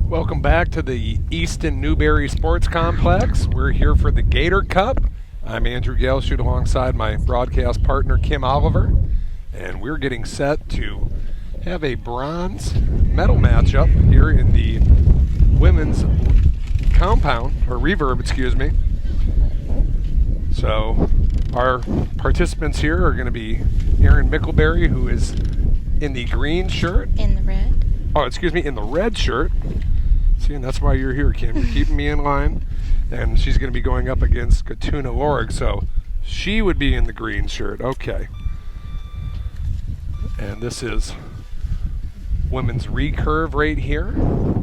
Welcome back to the Easton Newberry Sports Complex. We're here for the Gator Cup. I'm Andrew Galeshoot alongside my broadcast partner Kim Oliver, and we're getting set to have a bronze medal matchup here in the women's compound, or reverb, excuse me. So our participants here are going to be Erin Mickelberry, who is in the green shirt. In the red. Oh, excuse me, in the red shirt. See, and that's why you're here, Kim. You're keeping me in line. And she's going to be going up against Khatuna Lorig, so she would be in the green shirt. Okay. And this is women's recurve right here.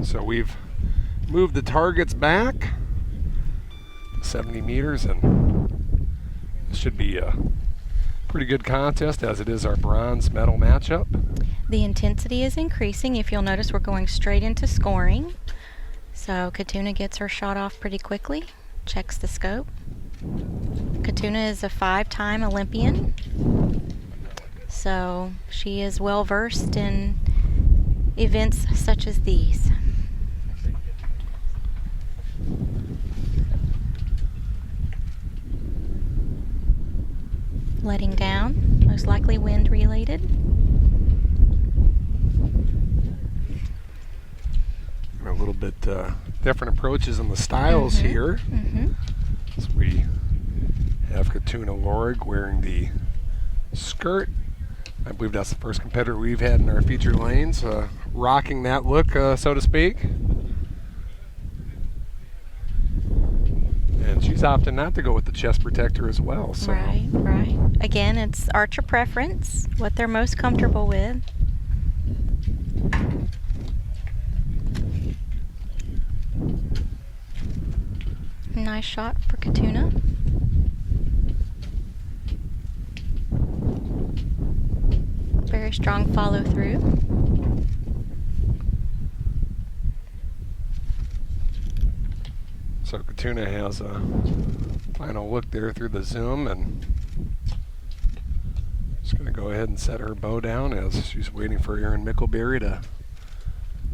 So we've moved the targets back 70 meters, and this should be a pretty good contest, as it is our bronze medal matchup. The intensity is increasing. If you'll notice, we're going straight into scoring. So Khatuna gets her shot off pretty quickly, checks the scope. Khatuna is a 5-time Olympian, so she is well versed in events such as these. Letting down, most likely wind related. A little bit different approaches in the styles here. So we have Khatuna Lorig wearing the skirt. I believe that's the first competitor we've had in our feature lanes, rocking that look, so to speak. And she's opting not to go with the chest protector as well. So. Right, right. Again, it's archer preference, what they're most comfortable with. Nice shot for Khatuna. Very strong follow through. So Khatuna has a final look there through the zoom, and just going to go ahead and set her bow down as she's waiting for Erin Mickelberry to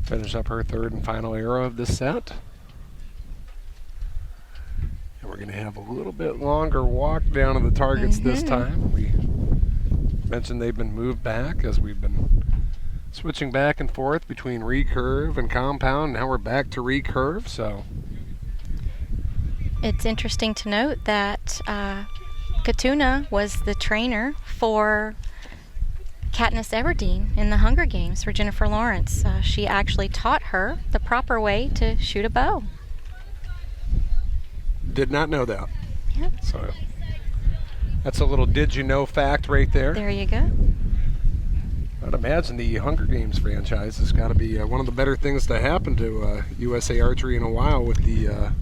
finish up her third and final arrow of this set. And we're going to have a little bit longer walk down to the targets this time. We mentioned they've been moved back as we've been switching back and forth between recurve and compound. Now we're back to recurve, so. It's interesting to note that Khatuna was the trainer for Katniss Everdeen in the Hunger Games for Jennifer Lawrence. She actually taught her the proper way to shoot a bow. Did not know that. Yep. So that's a little did you know fact right there. There you go. I'd imagine the Hunger Games franchise has got to be one of the better things to happen to USA Archery in a while, with the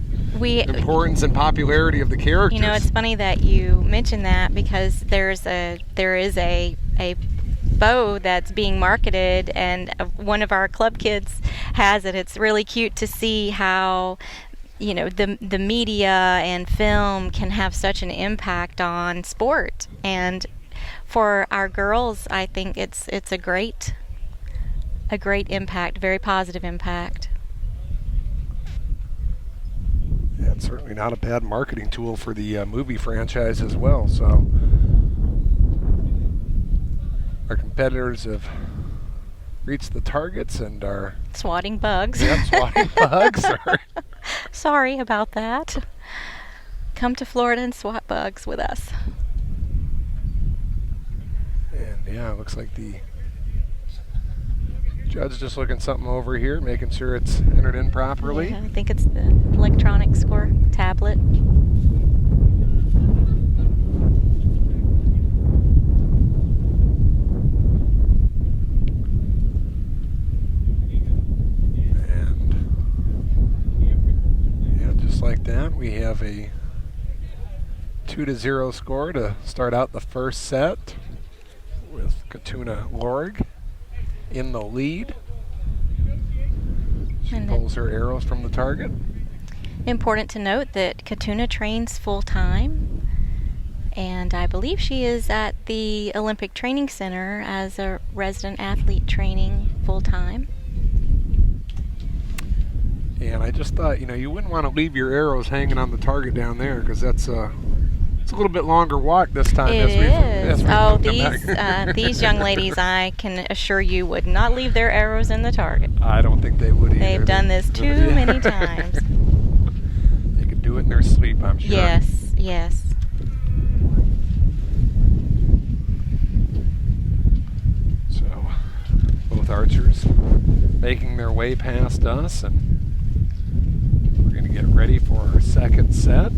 importance and popularity of the characters. You know, it's funny that you mentioned that, because there is a bow that's being marketed, and one of our club kids has it. It's really cute to see how, you know, the media and film can have such an impact on sport. And for our girls, I think it's a great impact, very positive impact. Yeah, it's certainly not a bad marketing tool for the movie franchise as well. So our competitors have reached the targets and are swatting bugs. Yep, swatting bugs. Sorry about that. Come to Florida and swat bugs with us. And yeah, it looks like the judge just looking something over here, making sure it's entered in properly. Yeah, I think it's the electronic score tablet. Like that, we have a 2-0 score to start out the first set, with Khatuna Lorig in the lead. She pulls her arrows from the target. Important to note that Khatuna trains full-time, and I believe she is at the Olympic Training Center as a resident athlete training full-time. And I just thought, you wouldn't want to leave your arrows hanging on the target down there, because it's a little bit longer walk this time. It is. Oh, back. these young ladies, I can assure you, would not leave their arrows in the target. I don't think they would either. They've done this too many times. They could do it in their sleep, I'm sure. Yes, yes. So, both archers making their way past us, and we're going to get ready for our second set.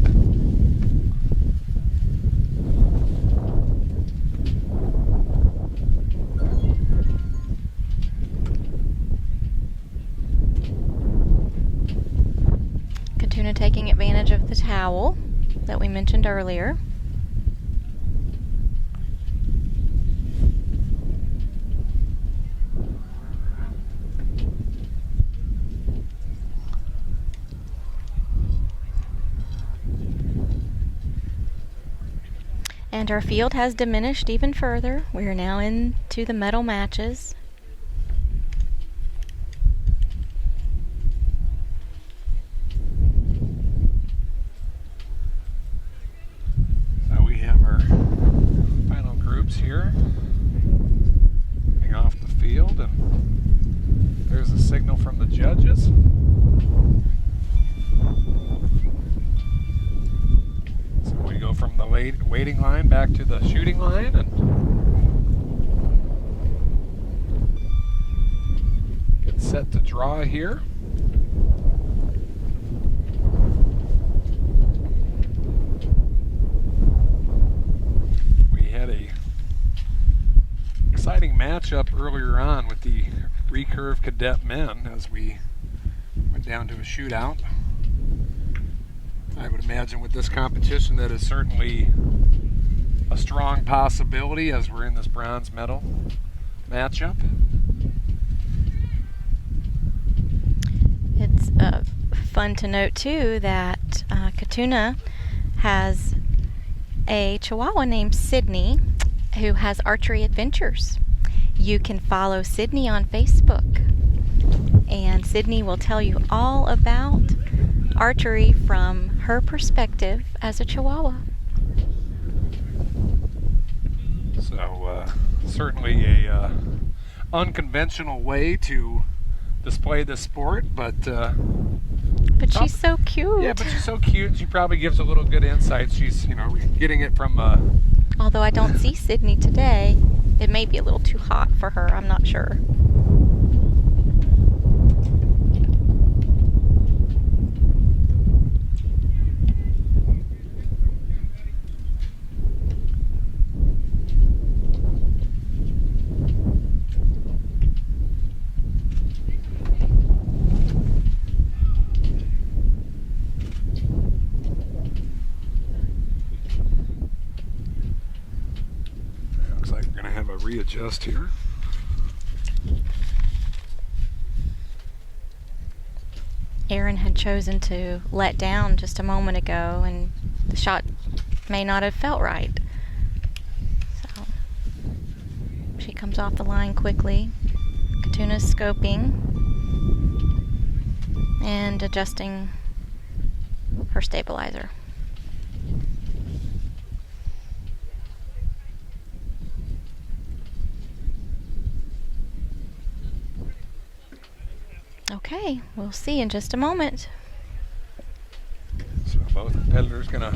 Khatuna taking advantage of the towel that we mentioned earlier. And our field has diminished even further. We are now into the medal matches. So we have our final groups here getting off the field, and there's a signal from the judges. We go from the waiting line back to the shooting line, and get set to draw here. We had a exciting matchup earlier on with the Recurve cadet men as we went down to a shootout. I would imagine with this competition that is certainly a strong possibility as we're in this bronze medal matchup. It's fun to note too that Khatuna has a Chihuahua named Sydney who has archery adventures. You can follow Sydney on Facebook, and Sydney will tell you all about archery from her perspective as a Chihuahua. So certainly a unconventional way to display the sport, but she's so cute. Yeah, but she's so cute. She probably gives a little good insight. She's getting it from although I don't see Sydney today, it may be a little too hot for her. I'm not sure. Readjust here. Erin had chosen to let down just a moment ago, and the shot may not have felt right. So she comes off the line quickly. Khatuna's scoping and adjusting her stabilizer. Okay, we'll see in just a moment. So both competitors gonna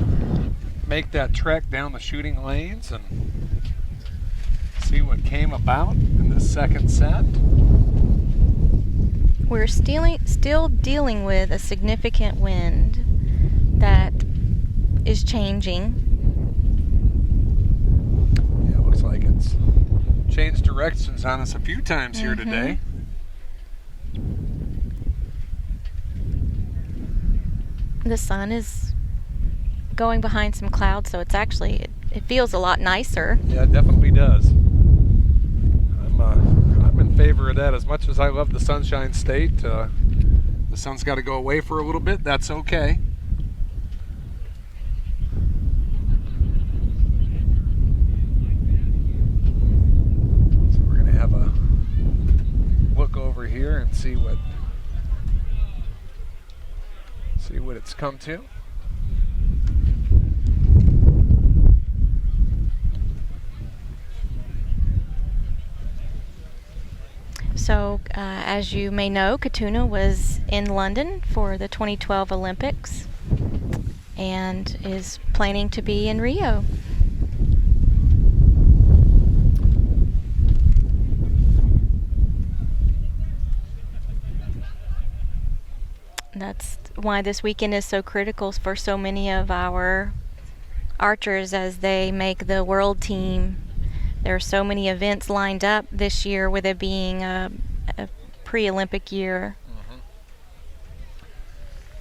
make that trek down the shooting lanes and see what came about in the second set. We're still dealing with a significant wind that is changing. Yeah, it looks like it's changed directions on us a few times here today. The sun is going behind some clouds, so it's actually, it feels a lot nicer. Yeah, it definitely does. I'm in favor of that. As much as I love the Sunshine State, the sun's got to go away for a little bit. That's okay. So we're going to have a look over here and see what See what it's come to. So, as you may know, Khatuna was in London for the 2012 Olympics and is planning to be in Rio. That's why this weekend is so critical for so many of our archers as they make the world team. There are so many events lined up this year with it being a pre-Olympic year. Mm-hmm.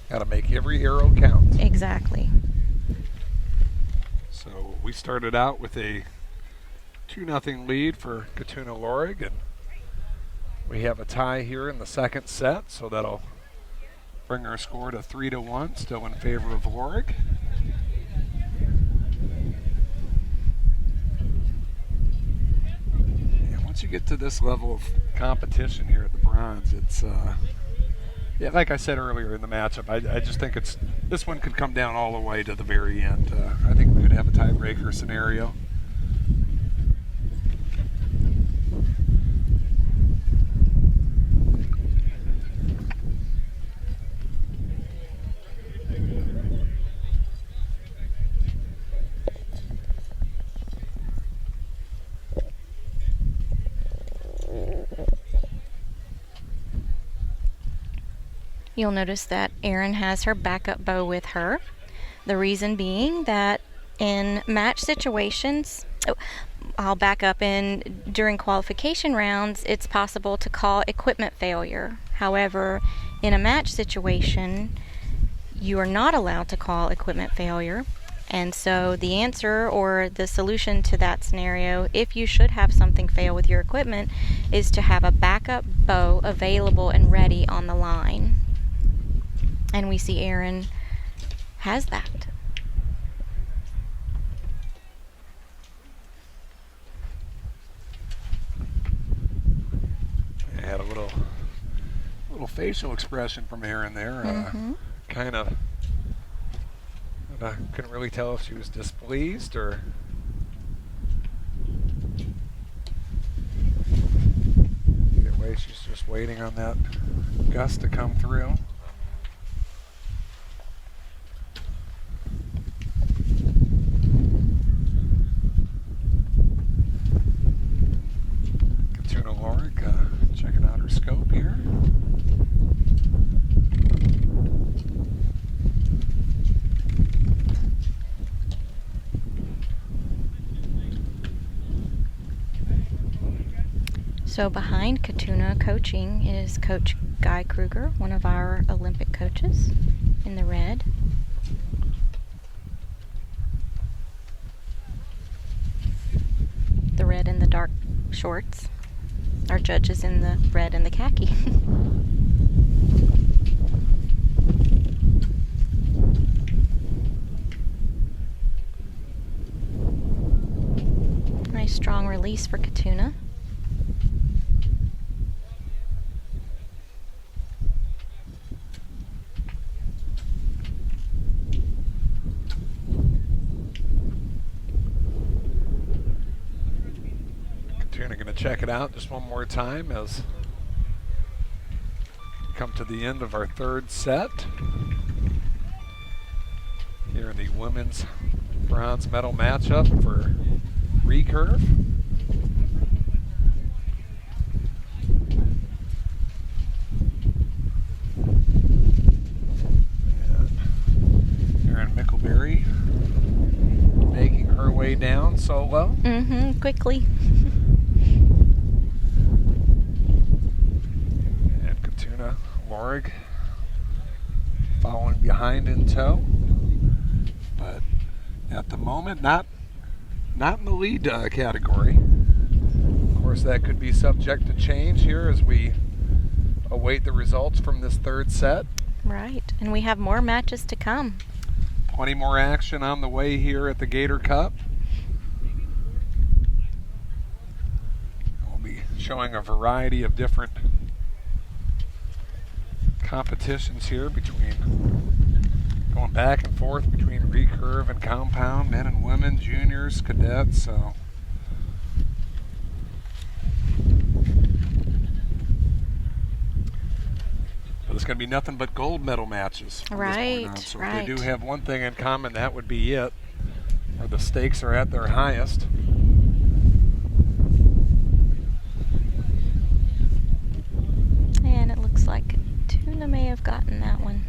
Got to make every arrow count. Exactly. So we started out with a 2-0 lead for Khatuna Lorig, and we have a tie here in the second set, so that'll bring our score to 3-1, still in favor of Lorig. And once you get to this level of competition here at the bronze, it's yeah, like I said earlier in the matchup, I just think this one could come down all the way to the very end. I think we could have a tiebreaker scenario. You'll notice that Erin has her backup bow with her. The reason being that in match situations, I'll back up, during qualification rounds, it's possible to call equipment failure. However, in a match situation, you are not allowed to call equipment failure. And so the answer or the solution to that scenario, if you should have something fail with your equipment, is to have a backup bow available and ready on the line. And we see Erin has that. I had a little facial expression from Erin there. Kind of, I couldn't really tell if she was displeased or. Either way, she's just waiting on that gust to come through. Khatuna Lorig checking out her scope here. So behind Khatuna coaching is Coach Guy Kruger, one of our Olympic coaches, in the red. The red and the dark shorts. Our judges in the red and the khaki. Nice strong release for Khatuna. Going to check it out just one more time as we come to the end of our third set here in the women's bronze medal matchup for Recurve. And Erin Mickelberry making her way down solo. Quickly. Lorig following behind in tow, but at the moment not in the lead category. Of course, that could be subject to change here as we await the results from this third set. Right, and we have more matches to come. Plenty more action on the way here at the Gator Cup. We'll be showing a variety of different competitions here between Going back and forth between recurve and compound, men and women, juniors, cadets, so. But it's going to be nothing but gold medal matches from this point on. So right. they do have one thing in common, that would be it, where the stakes are at their highest. And it looks like Khatuna may have gotten that one.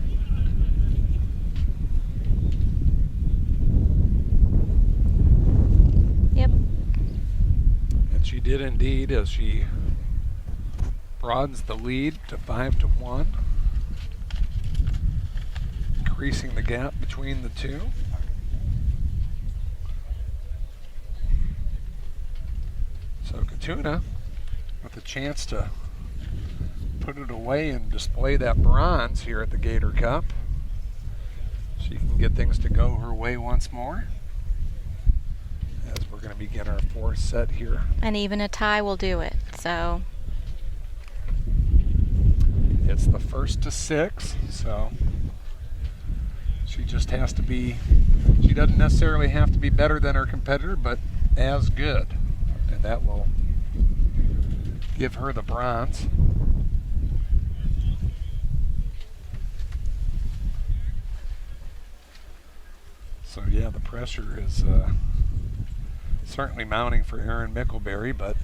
Yep. And she did indeed, as she broadens the lead to 5-1, increasing the gap between the two. So Khatuna with a chance to put it away and display that bronze here at the Gator Cup. She can get things to go her way once more, as we're going to begin our fourth set here. And even a tie will do it, so. It's the first to 6, so she just has to be, she doesn't necessarily have to be better than her competitor, but as good. And that will give her the bronze. So yeah, the pressure is certainly mounting for Erin Mickelberry, but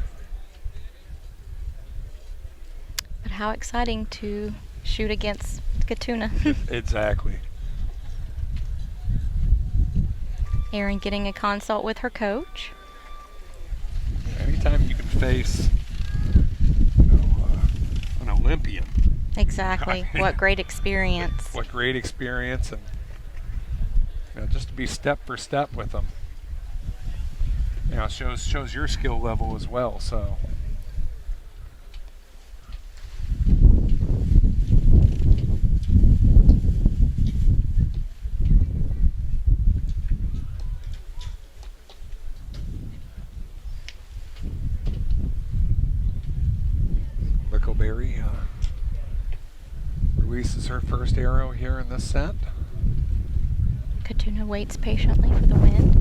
how exciting to shoot against Khatuna. Exactly. Erin getting a consult with her coach. Anytime you can face an Olympian. Exactly. What great experience. What great experience, and just to be step for step with them. Shows your skill level as well. So. Mickelberry releases her first arrow here in this set. Khatuna waits patiently for the wind.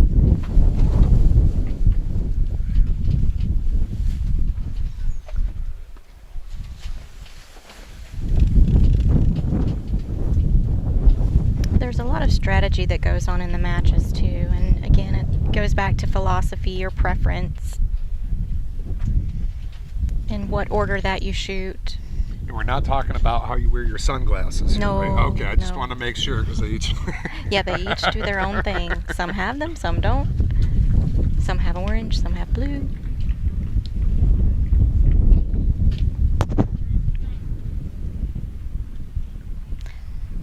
There's a lot of strategy that goes on in the matches too, and again it goes back to philosophy or preference in what order that you shoot. We're not talking about how you wear your sunglasses. No. Right? Okay, I just no. want to make sure, because they each. Yeah, they each do their own thing. Some have them, some don't. Some have orange, some have blue.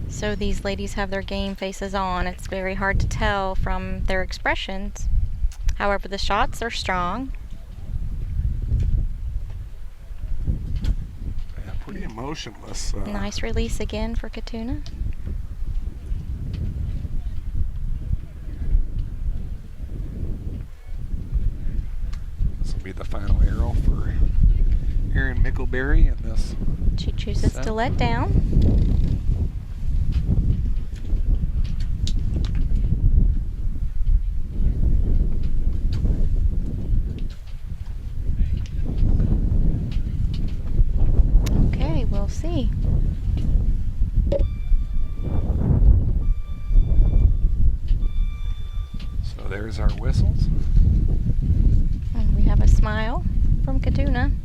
So these ladies have their game faces on. It's very hard to tell from their expressions. However, the shots are strong. Yeah, pretty emotionless. Nice release again for Khatuna. This will be the final arrow for Erin Mickelberry in this. She chooses to let down. Okay, we'll see. So there's our whistles. And we have a smile from Khatuna.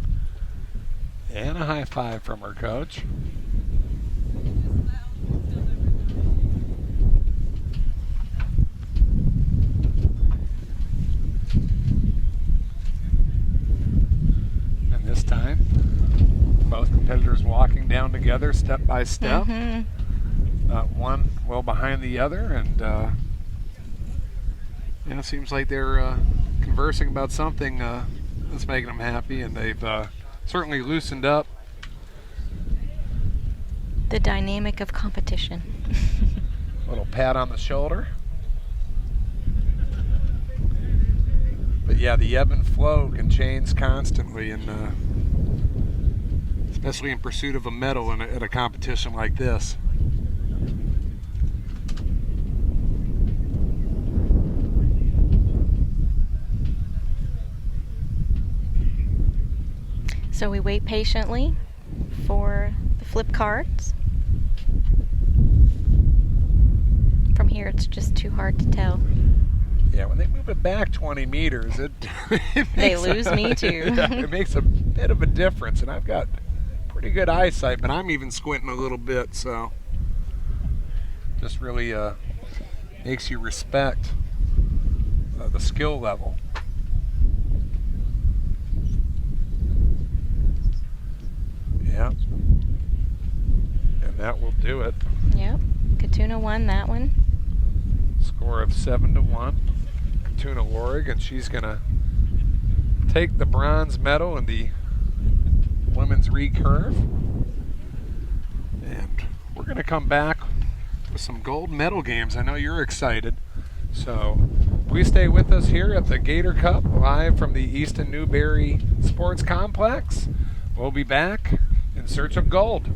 And a high five from her coach. And this time, both competitors walking down together step by step. One well behind the other, and it seems like they're conversing about something that's making them happy, and they've certainly loosened up. The dynamic of competition. Little pat on the shoulder. But yeah, the ebb and flow can change constantly, and especially in pursuit of a medal at a competition like this. So we wait patiently for the flip cards. From here, it's just too hard to tell. Yeah, when they move it back 20 meters, They lose me too. Yeah, it makes a bit of a difference, and I've got pretty good eyesight, but I'm even squinting a little bit, so just really makes you respect the skill level. Yeah, and that will do it. Yep, Khatuna won that one. Score of 7-1. Khatuna Lorig, and she's gonna take the bronze medal in the women's recurve. And we're gonna come back with some gold medal games. I know you're excited. So please stay with us here at the Gator Cup, live from the Easton Newberry Sports Complex. We'll be back in search of gold.